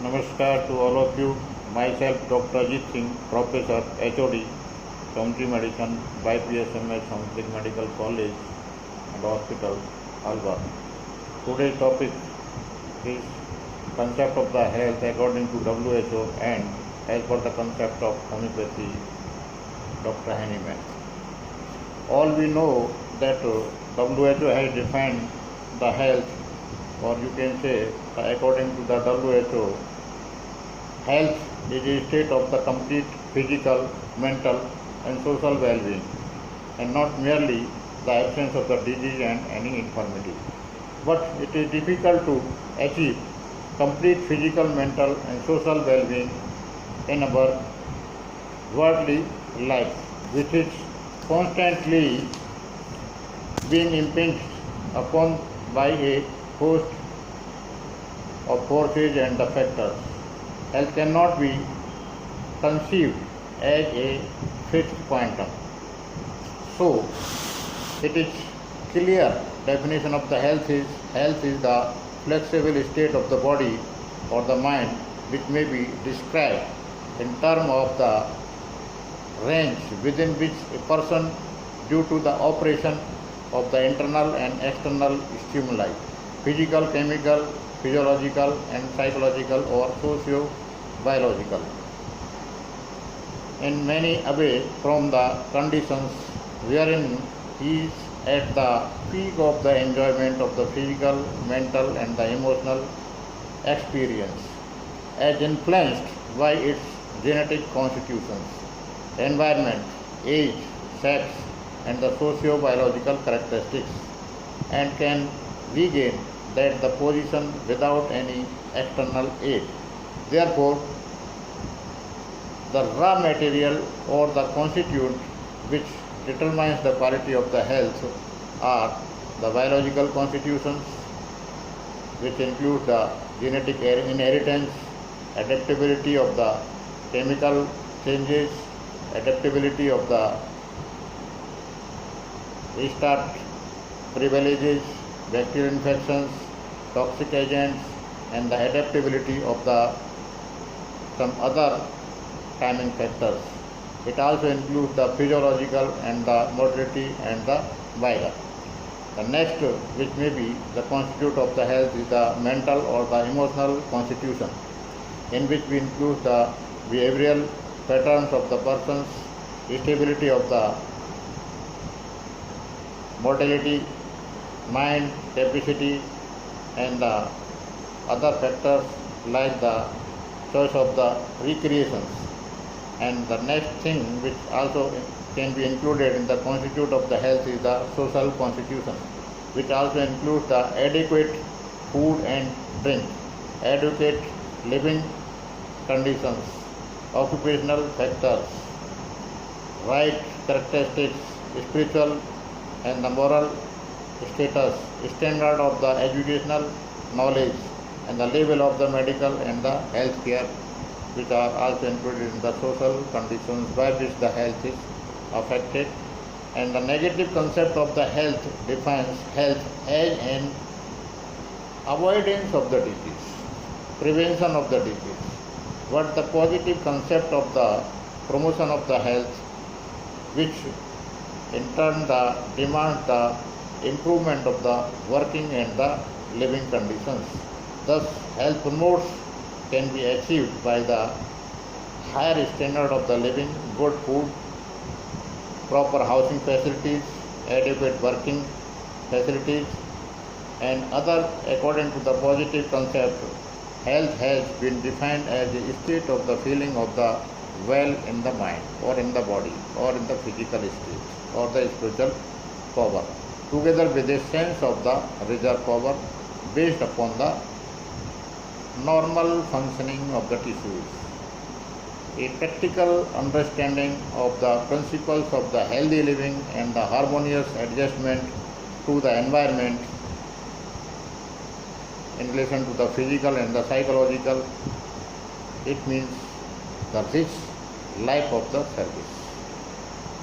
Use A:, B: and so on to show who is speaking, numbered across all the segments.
A: Namaskar to all of you. Myself, Dr. Ajit Singh, Professor, HOD, Community Medicine, BPSMS, Samsung Medical College and Hospital, Alva. Today's topic is concept of the health according to WHO and as per the concept of homeopathy, Dr. Hahnemann. All we know that WHO has defined the health, or you can say according to the WHO, health is a state of the complete physical, mental and social well-being, and not merely the absence of the disease and any infirmity. But it is difficult to achieve complete physical, mental and social well-being in our worldly life, which is constantly being impinged upon by a host of forces and the factors. Health cannot be conceived as a fixed quantum. So, it is clear definition of the health is the flexible state of the body or the mind which may be described in terms of the range within which a person, due to the operation of the internal and external stimuli, physical, chemical, physiological and psychological or socio-biological, in many away from the conditions wherein he is at the peak of the enjoyment of the physical, mental and the emotional experience, as influenced by its genetic constitutions, environment, age, sex and the socio-biological characteristics, and can regain that the position without any external aid. Therefore, the raw material or the constituent which determines the quality of the health are the biological constitutions, which include the genetic inheritance, adaptability of the chemical changes, adaptability of the restart privileges, bacterial infections, toxic agents and the adaptability of the some other timing factors. It also includes the physiological and the mortality and the viral. The next, which may be the constitute of the health, is the mental or the emotional constitution, in which we include the behavioral patterns of the person's stability of the mortality, mind capacity and the other factors like the choice of the recreations. And the next thing which also can be included in the constitute of the health is the social constitution, which also includes the adequate food and drink, adequate living conditions, occupational factors, right characteristics, spiritual and the moral status, standard of the educational knowledge and the level of the medical and the health care, which are also included in the social conditions by which the health is affected. And the negative concept of the health defines health as an avoidance of the disease, prevention of the disease. But the positive concept of the promotion of the health, which in turn demands the improvement of the working and the living conditions. Thus, health promotes can be achieved by the higher standard of the living, good food, proper housing facilities, adequate working facilities and other. According to the positive concept, health has been defined as a state of the feeling of the well in the mind or in the body or in the physical state or the spiritual power, together with a sense of the reserve power based upon the normal functioning of the tissues. A practical understanding of the principles of the healthy living and the harmonious adjustment to the environment in relation to the physical and the psychological, it means the rich life of the service.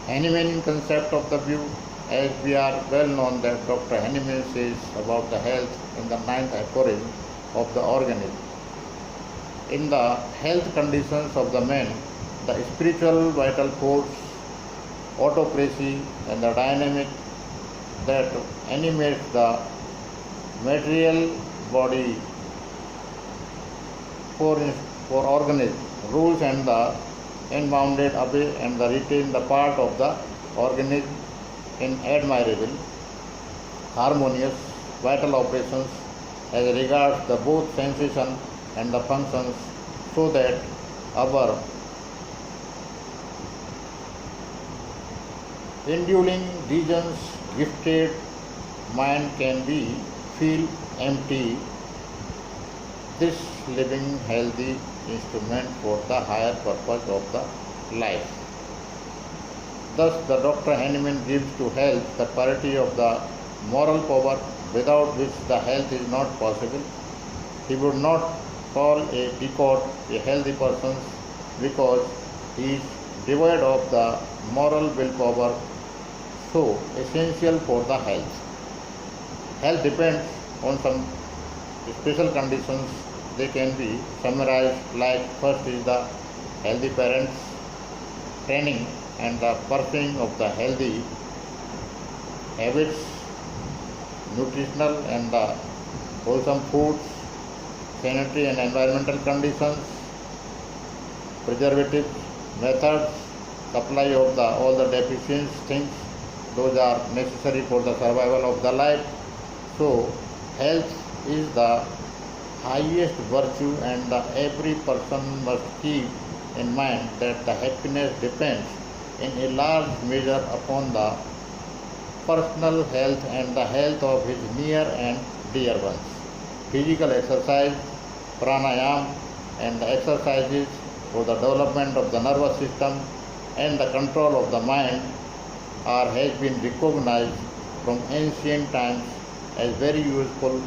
A: Hahnemann concept of the view, as we are well known that Dr. Hahnemann says about the health in the ninth aphorism of the organism. In the health conditions of the man, the spiritual vital force, autocracy, and the dynamic that animates the material body for, for organism rules and the unbounded obey and the retain the part of the organism in admirable, harmonious, vital operations as regards the both sensation and the functions, so that our indwelling regions gifted mind can be feel empty. This living healthy instrument for the higher purpose of the life. Thus, the Dr. Hahnemann gives to health the quality of the moral power without which the health is not possible. He would not call a decode a healthy person because he is devoid of the moral willpower so essential for the health. Health depends on some special conditions. They can be summarized like first is the healthy parents, training and the pursuing of the healthy habits, nutritional and the wholesome foods, sanitary and environmental conditions, preservative methods, supply of the all the deficient things, those are necessary for the survival of the life. So health is the highest virtue and every person must keep in mind that the happiness depends in a large measure upon the personal health and the health of his near and dear ones. Physical exercise, pranayam and the exercises for the development of the nervous system and the control of the mind has been recognized from ancient times as very useful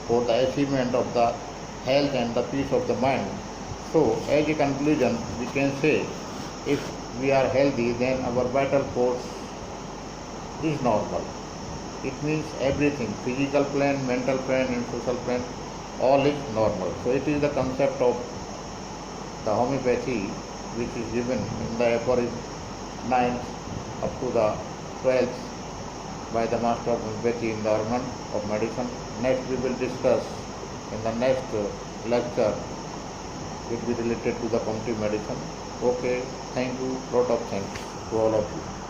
A: for the achievement of the health and the peace of the mind. So, as a conclusion, we can say if we are healthy, then our vital force is normal. It means everything, physical plane, mental plane and social plane, all is normal. So, it is the concept of the homeopathy which is given in the Aphoric 9th up to the 12th by the master of homeopathy in the Organ of Medicine. Next we will discuss in the next lecture, it will be related to the comparative medicine. Okay, thank you, lot of thanks to all of you.